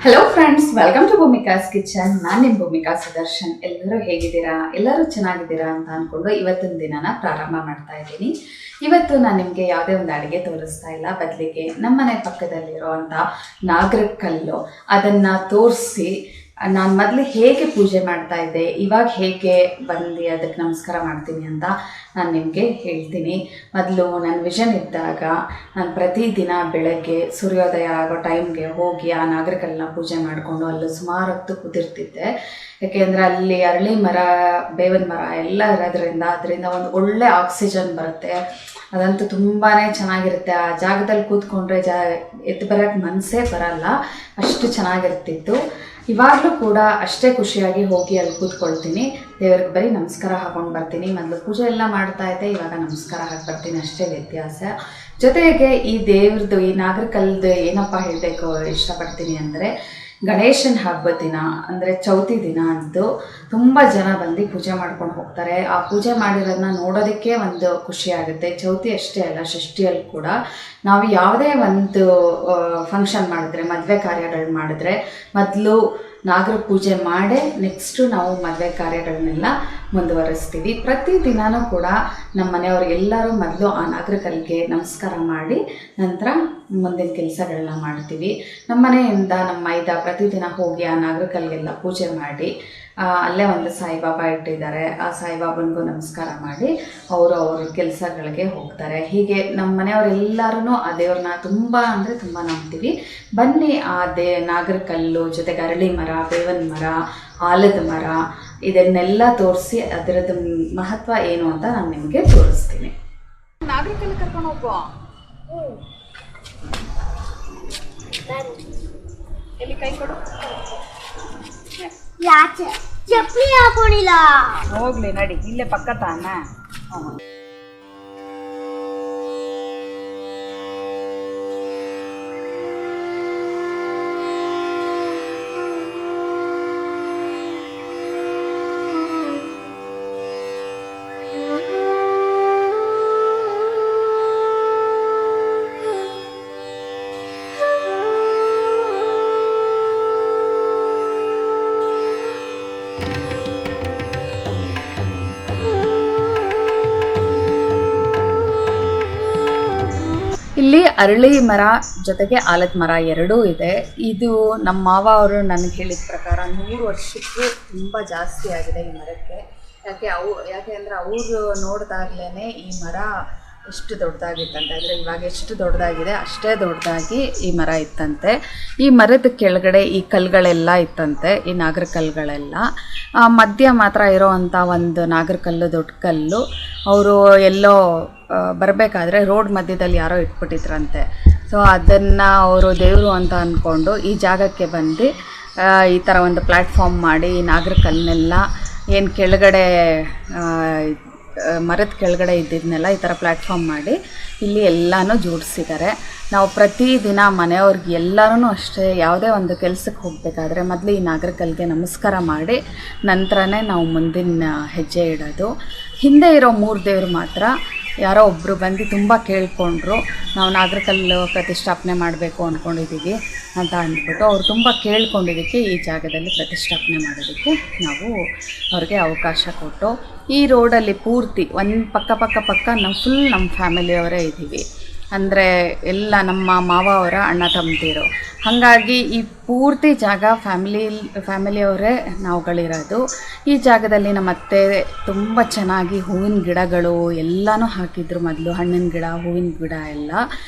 Hello friends, welcome to Bhoomika's kitchen. ನಾನು ನಿಮ್ಮ ಭೂಮಿಕಾ ಸುದರ್ಶನ್. ಎಲ್ಲರೂ ಹೇಗಿದ್ದೀರಾ? ಎಲ್ಲರೂ ಚೆನ್ನಾಗಿದ್ದೀರಾ ಅಂತ ಅಂದ್ಕೊಂಡು ಇವತ್ತಿನ ದಿನನ ಪ್ರಾರಂಭ ಮಾಡ್ತಾ ಇದ್ದೀನಿ. ಇವತ್ತು ನಾನು ನಿಮಗೆ ಯಾವುದೇ ಒಂದು ಅಡುಗೆ ತೋರಿಸ್ತಾ ಇಲ್ಲ, ಬದಲಿಗೆ ನಮ್ಮನೆ ಪಕ್ಕದಲ್ಲಿರುವಂಥ ನಾಗರ ಕಲ್ಲು ಅದನ್ನು ತೋರಿಸಿ ನಾನು ಮೊದಲು ಹೇಗೆ ಪೂಜೆ ಮಾಡ್ತಾ ಇದ್ದೆ, ಇವಾಗ ಹೇಗೆ ಬಂದು ಅದಕ್ಕೆ ನಮಸ್ಕಾರ ಮಾಡ್ತೀನಿ ಅಂತ ನಾನು ನಿಮಗೆ ಹೇಳ್ತೀನಿ. ಮೊದಲು ನನ್ನ ವಿಷನ್ ಇದ್ದಾಗ ನಾನು ಪ್ರತಿದಿನ ಬೆಳಗ್ಗೆ ಸೂರ್ಯೋದಯ ಆಗೋ ಟೈಮ್ಗೆ ಹೋಗಿ ಆ ನಾಗರಕಲ್ಲನ್ನ ಪೂಜೆ ಮಾಡಿಕೊಂಡು ಅಲ್ಲಿ ಸುಮಾರು ಹೊತ್ತು ಕುದಿರ್ತಿದ್ದೆ. ಯಾಕೆಂದರೆ ಅಲ್ಲಿ ಅರಳಿ ಮರ, ಬೇವಿನ ಮರ ಎಲ್ಲ ಇರೋದ್ರಿಂದ ಅದರಿಂದ ಒಂದು ಒಳ್ಳೆ ಆಕ್ಸಿಜನ್ ಬರುತ್ತೆ. ಅದಂತೂ ತುಂಬಾ ಚೆನ್ನಾಗಿರುತ್ತೆ. ಆ ಜಾಗದಲ್ಲಿ ಕೂತ್ಕೊಂಡ್ರೆ ಎದ್ದು ಬರೋಕ್ಕೆ ಮನಸ್ಸೇ ಬರಲ್ಲ, ಅಷ್ಟು ಚೆನ್ನಾಗಿರ್ತಿತ್ತು. ಇವಾಗಲೂ ಕೂಡ ಅಷ್ಟೇ ಖುಷಿಯಾಗಿ ಹೋಗಿ ಅಲ್ಲಿ ಕೂತ್ಕೊಳ್ತೀನಿ, ದೇವ್ರಿಗೆ ಬರೀ ನಮಸ್ಕಾರ ಹಾಕೊಂಡು ಬರ್ತೀನಿ. ಮೊದಲು ಪೂಜೆ ಎಲ್ಲ ಮಾಡ್ತಾ ಇದ್ದೆ, ಇವಾಗ ನಮಸ್ಕಾರ ಹಾಕಿ ಬರ್ತೀನಿ, ಅಷ್ಟೇ ವ್ಯತ್ಯಾಸ. ಜೊತೆಗೆ ಈ ದೇವ್ರದ್ದು, ಈ ನಾಗರಕಲ್ದು ಏನಪ್ಪ ಹೇಳಬೇಕು ಇಷ್ಟಪಡ್ತೀನಿ ಅಂದರೆ, ಗಣೇಶನ ಹಬ್ಬದ ದಿನ ಅಂದರೆ ಚೌತಿ ದಿನ ಅಂತೂ ತುಂಬ ಜನ ಬಂದು ಪೂಜೆ ಮಾಡ್ಕೊಂಡು ಹೋಗ್ತಾರೆ. ಆ ಪೂಜೆ ಮಾಡಿರೋದನ್ನ ನೋಡೋದಕ್ಕೆ ಒಂದು ಖುಷಿ ಆಗುತ್ತೆ. ಚೌತಿ ಅಷ್ಟೇ ಅಲ್ಲ, ಷಷ್ಠಿಯಲ್ಲಿ ಕೂಡ ನಾವು ಯಾವುದೇ ಒಂದು ಫಂಕ್ಷನ್ ಮಾಡಿದ್ರೆ, ಮದುವೆ ಕಾರ್ಯಗಳು ಮಾಡಿದ್ರೆ ಮೊದಲು ನಾಗರ ಪೂಜೆ ಮಾಡೇ ನೆಕ್ಸ್ಟು ನಾವು ಮದುವೆ ಕಾರ್ಯಗಳನ್ನೆಲ್ಲ ಮುಂದುವರಿಸ್ತೀವಿ. ಪ್ರತಿದಿನವೂ ಕೂಡ ನಮ್ಮ ಮನೆಯವ್ರಿಗೆಲ್ಲರೂ ಮೊದಲು ಆ ನಾಗರ ಕಲ್ಲಿಗೆ ನಮಸ್ಕಾರ ಮಾಡಿ ನಂತರ ಮುಂದಿನ ಕೆಲಸಗಳನ್ನ ಮಾಡ್ತೀವಿ. ನಮ್ಮ ಮನೆಯಿಂದ ನಮ್ಮ ಮೈದ ಪ್ರತಿದಿನ ಹೋಗಿ ಆ ನಾಗರ ಕಲ್ಲಿಗೆಲ್ಲ ಪೂಜೆ ಮಾಡಿ, ಅಲ್ಲೇ ಒಂದು ಸಾಯಿಬಾಬಾ ಇಟ್ಟಿದ್ದಾರೆ, ಆ ಸಾಯಿಬಾಬನಿಗೂ ನಮಸ್ಕಾರ ಮಾಡಿ ಅವರು ಅವ್ರ ಕೆಲಸಗಳಿಗೆ ಹೋಗ್ತಾರೆ. ಹೀಗೆ ನಮ್ಮ ಮನೆಯವರೆಲ್ಲರೂ ಆ ದೇವ್ರನ್ನ ತುಂಬ ಅಂದರೆ ತುಂಬ ನಂಬ್ತೀವಿ. ಬನ್ನಿ ಆ ನಾಗರ ಕಲ್ಲು ಜೊತೆಗೆ ಅರಳಿ ಮರ, ಬೇವಿನ ಮರ, ಆಲದ ಮರ ಇದನ್ನೆಲ್ಲ ತೋರಿಸಿ ಅದರದ್ದು ಮಹತ್ವ ಏನು ಅಂತ ನಾನು ನಿಮಗೆ ತೋರಿಸ್ತೀನಿ. ನಾಗರ ಕಲ್ಲು ಕರ್ಕೊಂಡು ಹೋಗೋ, ಎಲ್ಲಿ ಕೈ ಕೊಡು. ಯಾಕೆ ಚಪ್ಪಲಿ ಹಾಕೊಂಡಿಲ್ಲ? ಹೋಗ್ಲಿ ನಡಿ, ಇಲ್ಲೇ ಪಕ್ಕ ತಾನ. ಇಲ್ಲಿ ಅರಳಿ ಮರ ಜೊತೆಗೆ ಆಲದ ಮರ ಎರಡೂ ಇದೆ. ಇದು ನಮ್ಮ ಮಾವ ಅವರು ನನಗೆ ಹೇಳಿದ ಪ್ರಕಾರ 100 ವರ್ಷಕ್ಕೂ ತುಂಬ ಜಾಸ್ತಿ ಆಗಿದೆ ಈ ಮರಕ್ಕೆ. ಯಾಕೆ ಅಂದರೆ ಅವರು ನೋಡಿದಾಗಲೇ ಈ ಮರ ಎಷ್ಟು ದೊಡ್ಡದಾಗಿತ್ತಂತೆ. ಅಂದರೆ ಇವಾಗ ಎಷ್ಟು ದೊಡ್ಡದಾಗಿದೆ ಅಷ್ಟೇ ದೊಡ್ಡದಾಗಿ ಈ ಮರ ಇತ್ತಂತೆ. ಈ ಮರದ ಕೆಳಗಡೆ ಈ ಕಲ್ಲುಗಳೆಲ್ಲ ಇತ್ತಂತೆ, ಈ ನಾಗರ ಕಲ್ಲುಗಳೆಲ್ಲ. ಮಧ್ಯ ಮಾತ್ರ ಇರೋವಂಥ ಒಂದು ನಾಗರ ಕಲ್ಲು, ದೊಡ್ಡ ಕಲ್ಲು, ಅವರು ಎಲ್ಲೋ ಬರಬೇಕಾದ್ರೆ ರೋಡ್ ಮಧ್ಯದಲ್ಲಿ ಯಾರೋ ಇಟ್ಬಿಟ್ಟಿದ್ರಂತೆ. ಸೊ ಅದನ್ನು ಅವರು ದೇವರು ಅಂತ ಅಂದ್ಕೊಂಡು ಈ ಜಾಗಕ್ಕೆ ಬಂದು ಈ ಥರ ಒಂದು ಪ್ಲ್ಯಾಟ್ಫಾರ್ಮ್ ಮಾಡಿ ಈ ನಾಗರ ಕಲ್ಲನ್ನೆಲ್ಲ ಏನು ಕೆಳಗಡೆ ಮರದ ಕೆಳಗಡೆ ಇದ್ದಿದ್ದನ್ನೆಲ್ಲ ಈ ಥರ ಪ್ಲ್ಯಾಟ್ಫಾರ್ಮ್ ಮಾಡಿ ಇಲ್ಲಿ ಎಲ್ಲನೂ ಜೋಡಿಸಿದ್ದಾರೆ. ನಾವು ಪ್ರತಿದಿನ ಮನೆಯವ್ರಿಗೆ ಎಲ್ಲರೂ ಅಷ್ಟೇ ಯಾವುದೇ ಒಂದು ಕೆಲಸಕ್ಕೆ ಹೋಗಬೇಕಾದ್ರೆ ಮೊದಲು ಈ ನಾಗರ ಕಲ್ಲಿಗೆ ನಮಸ್ಕಾರ ಮಾಡಿ ನಂತರನೇ ನಾವು ಮುಂದಿನ ಹೆಜ್ಜೆ ಇಡೋದು. ಹಿಂದೆ ಇರೋ 3 ದೇವರು ಮಾತ್ರ ಯಾರೋ ಒಬ್ಬರು ಬಂದು ತುಂಬ ಕೇಳಿಕೊಂಡ್ರು, ನಾವು ನಾಗರ ಕಲ್ಲು ಪ್ರತಿಷ್ಠಾಪನೆ ಮಾಡಬೇಕು ಅಂದ್ಕೊಂಡಿದ್ದೀವಿ ಅಂತ ಅಂದ್ಬಿಟ್ಟು ಅವ್ರು ತುಂಬ ಕೇಳ್ಕೊಂಡಿದ್ದಕ್ಕೆ ಈ ಜಾಗದಲ್ಲಿ ಪ್ರತಿಷ್ಠಾಪನೆ ಮಾಡೋದಕ್ಕೆ ನಾವು ಅವ್ರಿಗೆ ಅವಕಾಶ ಕೊಟ್ಟು, ಈ ರೋಡಲ್ಲಿ ಪೂರ್ತಿ ಒಂದು ಪಕ್ಕ ನಾವು ಫುಲ್ ನಮ್ಮ ಫ್ಯಾಮಿಲಿಯವರೇ ಇದ್ದೀವಿ. ಅಂದರೆ ಎಲ್ಲ ನಮ್ಮ ಮಾವ ಅವರ ಅಣ್ಣ ತಮ್ಮದಿರು. ಹಾಗಾಗಿ ಈ ಪೂರ್ತಿ ಜಾಗ ಫ್ಯಾಮಿಲಿಯವರೇ ನಾವುಗಳಿರೋದು. ಈ ಜಾಗದಲ್ಲಿ ನಮ್ಮ ಅತ್ತೆ ತುಂಬ ಚೆನ್ನಾಗಿ ಹೂವಿನ ಗಿಡಗಳು ಎಲ್ಲನೂ ಹಾಕಿದ್ರು. ಮೊದಲು ಹಣ್ಣಿನ ಗಿಡ, ಹೂವಿನ ಗಿಡ ಎಲ್ಲ.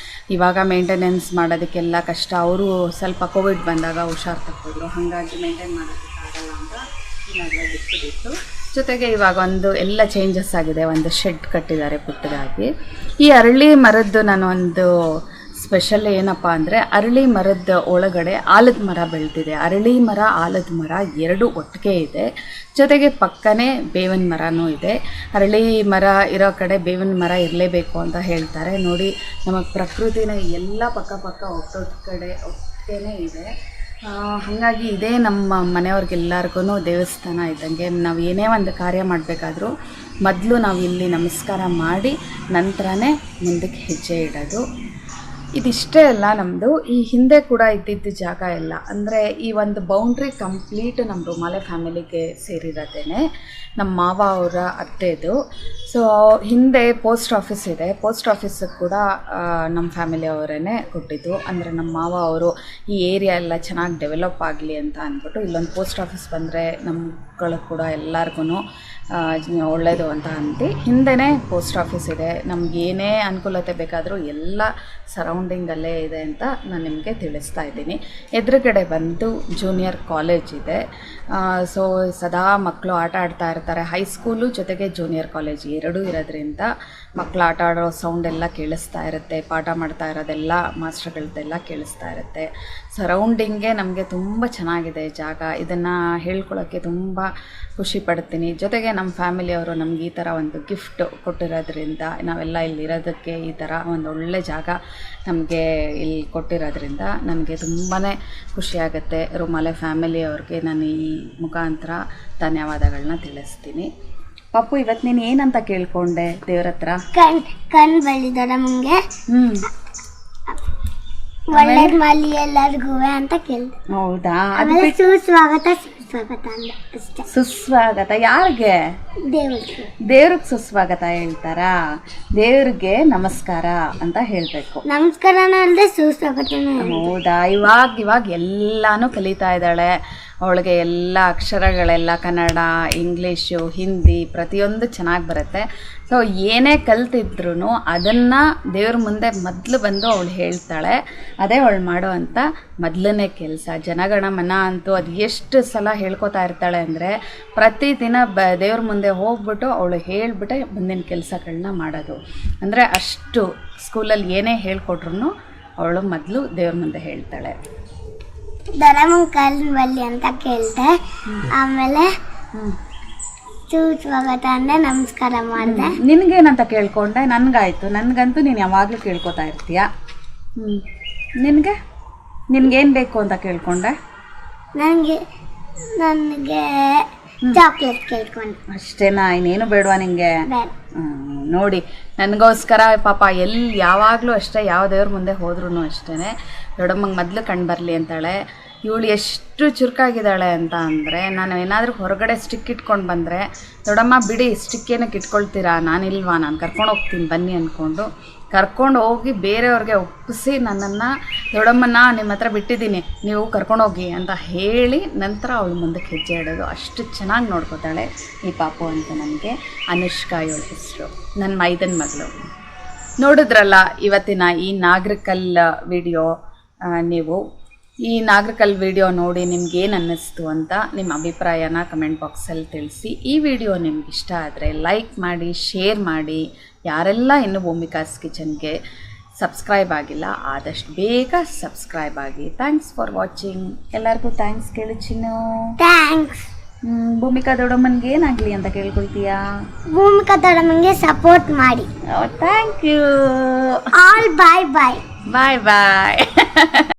ಇವಾಗ ಮೇಂಟೆನೆನ್ಸ್ ಮಾಡೋದಕ್ಕೆಲ್ಲ ಕಷ್ಟ. ಅವರು ಸ್ವಲ್ಪ ಕೋವಿಡ್ ಬಂದಾಗ ಹುಷಾರು ತಪ್ಪಿದ್ರು, ಹಾಗಾಗಿ ಮೇಂಟೈನ್ ಮಾಡೋದಕ್ಕಾಗಲ್ಲ ಅಂತ ಈ ನಡುವೆ ಬಿಟ್ಟು ಜೊತೆಗೆ ಇವಾಗ ಒಂದು ಎಲ್ಲ ಚೇಂಜಸ್ ಆಗಿದೆ. ಒಂದು ಶೆಡ್ ಕಟ್ಟಿದ್ದಾರೆ ಪುಟ್ಟದಾಗಿ. ಈ ಅರಳಿ ಮರದ್ದು ನಾನು ಒಂದು ಸ್ಪೆಷಲ್ ಏನಪ್ಪ ಅಂದರೆ, ಅರಳಿ ಮರದ ಒಳಗಡೆ ಆಲದ ಮರ ಬೆಳೆದಿದೆ. ಅರಳಿ ಮರ, ಆಲದ ಮರ ಎರಡೂ ಒಟ್ಟಿಗೆ ಇದೆ. ಜೊತೆಗೆ ಪಕ್ಕನೇ ಬೇವಿನ ಮರನೂ ಇದೆ. ಅರಳಿ ಮರ ಇರೋ ಕಡೆ ಬೇವಿನ ಮರ ಇರಲೇಬೇಕು ಅಂತ ಹೇಳ್ತಾರೆ. ನೋಡಿ, ನಮಗೆ ಪ್ರಕೃತಿನ ಎಲ್ಲ ಪಕ್ಕ ಒಟ್ಟೊಟ್ಟಿಗೆ ಇದೆ. ಹಾಗಾಗಿ ಇದೇ ನಮ್ಮ ಮನೆಯವ್ರಿಗೆಲ್ಲರಿಗೂ ದೇವಸ್ಥಾನ ಇದ್ದಂಗೆ. ನಾವು ಏನೇ ಒಂದು ಕಾರ್ಯ ಮಾಡಬೇಕಾದ್ರೂ ಮೊದಲು ನಾವು ಇಲ್ಲಿ ನಮಸ್ಕಾರ ಮಾಡಿ ನಂತರನೇ ಮುಂದಕ್ಕೆ ಹೆಜ್ಜೆ ಇಡೋದು. ಇದಿಷ್ಟೇ ಅಲ್ಲ, ನಮ್ಮದು ಈ ಹಿಂದೆ ಕೂಡ ಇದ್ದಿದ್ದ ಜಾಗ ಎಲ್ಲ ಅಂದರೆ ಈ ಒಂದು ಬೌಂಡ್ರಿ ಕಂಪ್ಲೀಟ್ ನಮ್ಮ ರುಮಾಲೆ ಫ್ಯಾಮಿಲಿಗೆ ಸೇರಿರತ್ತೇನೆ. ನಮ್ಮ ಮಾವ ಅವರ ಅತ್ತೆದು. ಸೊ ಹಿಂದೆ ಪೋಸ್ಟ್ ಆಫೀಸ್ ಇದೆ, ಪೋಸ್ಟ್ ಆಫೀಸಿಗೆ ಕೂಡ ನಮ್ಮ ಫ್ಯಾಮಿಲಿ ಅವರೇ ಕೊಟ್ಟಿದ್ದು. ಅಂದರೆ ನಮ್ಮ ಮಾವ ಅವರು ಈ ಏರಿಯಾ ಎಲ್ಲ ಚೆನ್ನಾಗಿ ಡೆವಲಪ್ ಆಗಲಿ ಅಂತ ಅಂದ್ಬಿಟ್ಟು ಇಲ್ಲೊಂದು ಪೋಸ್ಟ್ ಆಫೀಸ್ ಬಂದರೆ ನಮ್ಗಳು ಕೂಡ ಎಲ್ಲರಿಗೂ ಒಳ್ಳೆಯದು ಅಂತ ಅಂದು ಹಿಂದೆನೇ ಪೋಸ್ಟ್ ಆಫೀಸ್ ಇದೆ. ನಮ್ಗೆ ಏನೇ ಅನುಕೂಲತೆ ಬೇಕಾದರೂ ಎಲ್ಲ ಸರೌಂಡಿಂಗಲ್ಲೇ ಇದೆ ಅಂತ ನಾನು ನಿಮಗೆ ತಿಳಿಸ್ತಾ ಇದ್ದೀನಿ. ಎದುರುಗಡೆ ಬಂದು ಜೂನಿಯರ್ ಕಾಲೇಜ್ ಇದೆ. ಸೊ ಸದಾ ಮಕ್ಕಳು ಆಟ ಆಡ್ತಾ ಇರ್ತಾರೆ. ಹೈಸ್ಕೂಲು ಜೊತೆಗೆ ಜೂನಿಯರ್ ಕಾಲೇಜ್ ಎರಡೂ ಇರೋದ್ರಿಂದ ಮಕ್ಕಳು ಆಟ ಆಡೋ ಸೌಂಡ್ ಎಲ್ಲ ಕೇಳಿಸ್ತಾ ಇರುತ್ತೆ, ಪಾಠ ಮಾಡ್ತಾ ಇರೋದೆಲ್ಲ ಮಾಸ್ಟರ್ಗಳದ್ದೆಲ್ಲ ಕೇಳಿಸ್ತಾ ಇರುತ್ತೆ. ಸರೌಂಡಿಂಗೇ ನಮಗೆ ತುಂಬ ಚೆನ್ನಾಗಿದೆ ಜಾಗ. ಇದನ್ನು ಹೇಳ್ಕೊಳ್ಳೋಕ್ಕೆ ತುಂಬ ಖುಷಿ ಪಡ್ತೀನಿ. ಜೊತೆಗೆ ನಮ್ಮ ಫ್ಯಾಮಿಲಿಯವರು ನಮ್ಗೆ ಈ ಥರ ಒಂದು ಗಿಫ್ಟ್ ಕೊಟ್ಟಿರೋದ್ರಿಂದ, ನಾವೆಲ್ಲ ಇಲ್ಲಿರೋದಕ್ಕೆ ಈ ಥರ ಒಂದು ಒಳ್ಳೆ ಜಾಗ ನಮಗೆ ಇಲ್ಲಿ ಕೊಟ್ಟಿರೋದ್ರಿಂದ ನನಗೆ ತುಂಬಾ ಖುಷಿಯಾಗುತ್ತೆ. ರುಮಾಲೆ ಫ್ಯಾಮಿಲಿಯವ್ರಿಗೆ ನಾನು ಈ ಮುಖಾಂತರ ಧನ್ಯವಾದಗಳನ್ನ ತಿಳಿಸ್ತೀನಿ. ಪಪ್ಪು, ಇವತ್ತು ನೀನು ಏನಂತ ಕೇಳ್ಕೊಂಡೆ ದೇವ್ರ ಹತ್ರ? ಕಣ್ ಬೆಳಿದಾರ ಮುಂಗೆ ಒಳ್ಳೇದ್ ಮಾಡಿ ಎಲ್ಲರಿಗೂ ಅಂತ ಕೇಳಿದೆ. ಹೌದಾ? ಆಮೇಲೆ ಸುಸ್ವಾಗತ ಸುಸ್ವಾಗತ ಅಂದ ಅಷ್ಟೇ. ಸುಸ್ವಾಗತ ಯಾರಿಗೆ? ದೇವ್ರಿಗೆ ಸುಸ್ವಾಗತ ಹೇಳ್ತಾರಾ? ದೇವ್ರಿಗೆ ನಮಸ್ಕಾರ ಅಂತ ಹೇಳಬೇಕು. ನಮಸ್ಕಾರನೂ ಅಲ್ಲದೆ ಸುಸ್ವಾಗತನೂ. ಹೌದಾ? ಇವಾಗ ಎಲ್ಲಾನು ಕಲಿತಾ ಇದ್ದಾಳೆ. ಅವಳಿಗೆ ಎಲ್ಲ ಅಕ್ಷರಗಳೆಲ್ಲ ಕನ್ನಡ, ಇಂಗ್ಲೀಷು, ಹಿಂದಿ ಪ್ರತಿಯೊಂದು ಚೆನ್ನಾಗಿ ಬರುತ್ತೆ. ಸೊ ಏನೇ ಕಲ್ತಿದ್ರು ಅದನ್ನು ದೇವ್ರ ಮುಂದೆ ಮೊದಲು ಬಂದು ಅವಳು ಹೇಳ್ತಾಳೆ. ಅದೇ ಅವಳು ಮಾಡೋ ಅಂಥ ಮೊದಲನೇ ಕೆಲಸ. ಜನಗಣಮನ ಅಂತೂ ಅದು ಎಷ್ಟು ಸಲ ಹೇಳ್ಕೊತಾ ಇರ್ತಾಳೆ ಅಂದರೆ ಪ್ರತಿದಿನ ದೇವ್ರ ಮುಂದೆ ಹೋಗ್ಬಿಟ್ಟು ಅವಳು ಹೇಳಿಬಿಟ್ಟೆ ಮುಂದಿನ ಕೆಲಸಗಳನ್ನ ಮಾಡೋದು. ಅಂದರೆ ಅಷ್ಟು ಸ್ಕೂಲಲ್ಲಿ ಏನೇ ಹೇಳ್ಕೊಟ್ರು ಅವಳು ಮೊದಲು ದೇವ್ರ ಮುಂದೆ ಹೇಳ್ತಾಳೆ. ದರಮನ್ ಕಲ್ ಬಲ್ಲಿ ಅಂತ ಕೇಳಿದೆ. ಆಮೇಲೆ ಸುಸ್ವಾಗತ ಅಂದೆ, ನಮಸ್ಕಾರ ಮಾಡಿದೆ. ನಿನಗೇನಂತ ಕೇಳ್ಕೊಂಡೆ? ನನಗಾಯ್ತು. ನನಗಂತೂ ನೀನು ಯಾವಾಗಲೂ ಕೇಳ್ಕೊತಾ ಇರ್ತೀಯ. ನಿನಗೇನು ಬೇಕು ಅಂತ ಕೇಳ್ಕೊಂಡೆ? ನನಗೆ ಚಾಕ್ಲೇಟ್ ಕೇಳ್ಕೊಂಡೆ. ಅಷ್ಟೇನಾ? ಇನ್ನೇನು ಬೇಡವಾ ನಿನಗೆ? ನೋಡಿ, ನನಗೋಸ್ಕರ ಪಾಪ ಯಾವಾಗಲೂ ಅಷ್ಟೇ, ಯಾವ ದೇವ್ರ ಮುಂದೆ ಹೋದ್ರೂ ಅಷ್ಟೇ ದೊಡ್ಡಮ್ಮಂಗೆ ಮೊದಲು ಕಂಡು ಬರಲಿ ಅಂತಾಳೆ. ಇವಳು ಎಷ್ಟು ಚುರುಕಾಗಿದ್ದಾಳೆ ಅಂತ ಅಂದರೆ, ನಾನು ಏನಾದರೂ ಹೊರಗಡೆ ಸ್ಟಿಕ್ ಇಟ್ಕೊಂಡು ಬಂದರೆ, ದೊಡ್ಡಮ್ಮ ಬಿಡಿ ಸ್ಟಿಕ್ ಏನಕ್ಕೆ ಇಟ್ಕೊಳ್ತೀರಾ, ನಾನಿಲ್ವಾ, ನಾನು ಕರ್ಕೊಂಡು ಹೋಗ್ತೀನಿ ಬನ್ನಿ ಅಂದ್ಕೊಂಡು ಕರ್ಕೊಂಡು ಹೋಗಿ ಬೇರೆಯವ್ರಿಗೆ ಒಪ್ಪಿಸಿ ನನ್ನನ್ನು, ದೊಡ್ಡಮ್ಮನ ನಿಮ್ಮ ಹತ್ರ ಬಿಟ್ಟಿದ್ದೀನಿ ನೀವು ಕರ್ಕೊಂಡೋಗಿ ಅಂತ ಹೇಳಿ ನಂತರ ಅವಳು ಮುಂದಕ್ಕೆ ಹೆಜ್ಜೆ ಇಡೋದು. ಅಷ್ಟು ಚೆನ್ನಾಗಿ ನೋಡ್ಕೋತಾಳೆ ಈ ಪಾಪು ಅಂತ. ನನಗೆ ಅನುಷ್ಕಾ ಇವಳ ಹೆಸರು, ನನ್ನ ಮೈದನ ಮಗಳು. ನೋಡಿದ್ರಲ್ಲ ಇವತ್ತಿನ ಈ ನಾಗರಕಲ್ ವಿಡಿಯೋ. ನೀವು ಈ ನಾಗರಕಲ್ ವಿಡಿಯೋ ನೋಡಿ ನಿಮ್ಗೇನು ಅನ್ನಿಸ್ತು ಅಂತ ನಿಮ್ಮ ಅಭಿಪ್ರಾಯನ ಕಮೆಂಟ್ ಬಾಕ್ಸಲ್ಲಿ ತಿಳಿಸಿ. ಈ ವಿಡಿಯೋ ನಿಮ್ಗೆ ಇಷ್ಟ ಆದರೆ ಲೈಕ್ ಮಾಡಿ, ಶೇರ್ ಮಾಡಿ. ಯಾರೆಲ್ಲ ಇನ್ನೂ ಭೂಮಿಕಾಸ್ ಕಿಚನ್ಗೆ ಸಬ್ಸ್ಕ್ರೈಬ್ ಆಗಿಲ್ಲ ಆದಷ್ಟು ಬೇಗ ಸಬ್ಸ್ಕ್ರೈಬ್ ಆಗಿ. Thanks for watching. ಎಲ್ಲರಿಗೂ ಥ್ಯಾಂಕ್ಸ್ ಕೇಳಿ ಚಿನ್ನು. ಥ್ಯಾಂಕ್ಸ್. ಭೂಮಿಕಾ ದೊಡ್ಡಮ್ಮನಿಗೆ ಏನಾಗಲಿ ಅಂತ ಕೇಳ್ಕೊಳ್ತೀಯಾ? ಭೂಮಿಕಾ ದೊಡ್ಡಮ್ಮನಿಗೆ ಸಪೋರ್ಟ್ ಮಾಡಿ. Thank you. All bye bye. Bye bye.